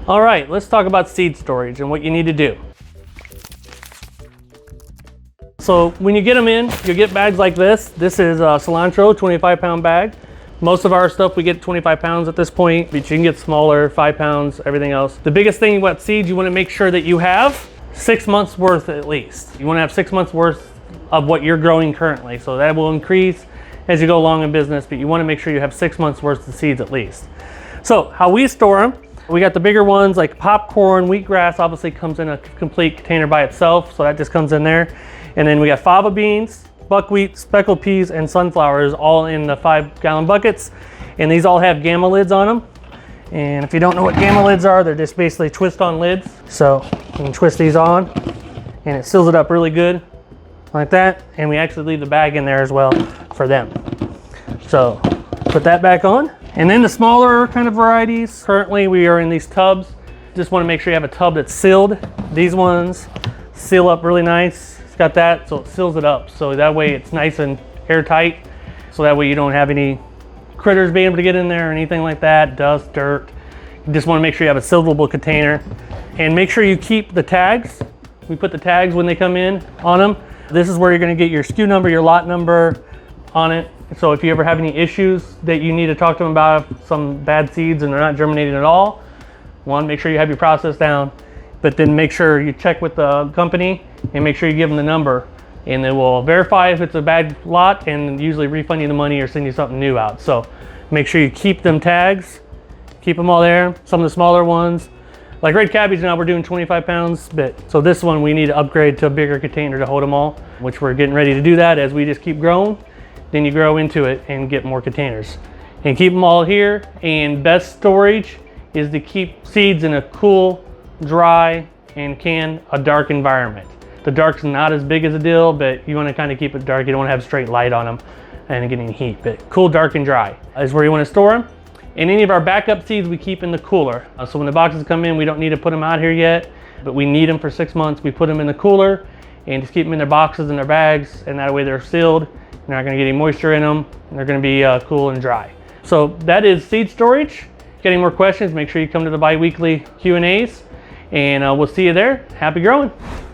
All right, let's talk about seed storage and what you need to do. So when you get them in, you get bags like this. This is a cilantro 25-pound bag. Most of our stuff we get 25 pounds at this point, but you can get smaller, 5 pounds, everything else. The biggest thing about seeds, you want to make sure that you have 6 months worth at least. You want to have 6 months worth of what you're growing currently. So that will increase as you go along in business, but you want to make sure you have 6 months worth of seeds at least. So how we store them, we got the bigger ones like popcorn, wheatgrass obviously comes in a complete container by itself, so that just comes in there. And then we got fava beans, buckwheat, speckled peas, and sunflowers all in the 5-gallon buckets. And these all have gamma lids on them. And if you don't know what gamma lids are, they're just basically twist-on lids. So you can twist these on and it seals it up really good like that. And we actually leave the bag in there as well for them. So put that back on. And then the smaller kind of varieties, currently we are in these tubs. Just want to make sure you have a tub that's sealed. These ones seal up really nice. It's got that, so it seals it up. So that way it's nice and airtight. So that way you don't have any critters being able to get in there or anything like that, dust, dirt. You just want to make sure you have a sealable container. And make sure you keep the tags. We put the tags when they come in on them. This is where you're going to get your SKU number, your lot number on it. So if you ever have any issues that you need to talk to them about, some bad seeds and they're not germinating at all, one, make sure you have your process down, but then make sure you check with the company and make sure you give them the number, and they will verify if it's a bad lot and usually refund you the money or send you something new out. So make sure you keep them tags, keep them all there. Some of the smaller ones, like red cabbage now we're doing 25 pounds, but so this one we need to upgrade to a bigger container to hold them all, which we're getting ready to do that as we just keep growing. Then you grow into it and get more containers and keep them all here. And best storage is to keep seeds in a cool, dry, and a dark environment. The dark's not as big as a deal, but you want to kind of keep it dark. You don't want to have straight light on them and getting heat, but cool, dark, and dry is where you want to store them. And any of our backup seeds we keep in the cooler. So when the boxes come in, we don't need to put them out here yet, but we need them for 6 months. We put them in the cooler and just keep them in their boxes and their bags, and that way they're sealed. You're not going to get any moisture in them, and they're going to be cool and dry. So that is seed storage. If you get any more questions, make sure you come to the bi-weekly Q&As, and we'll see you there. Happy growing.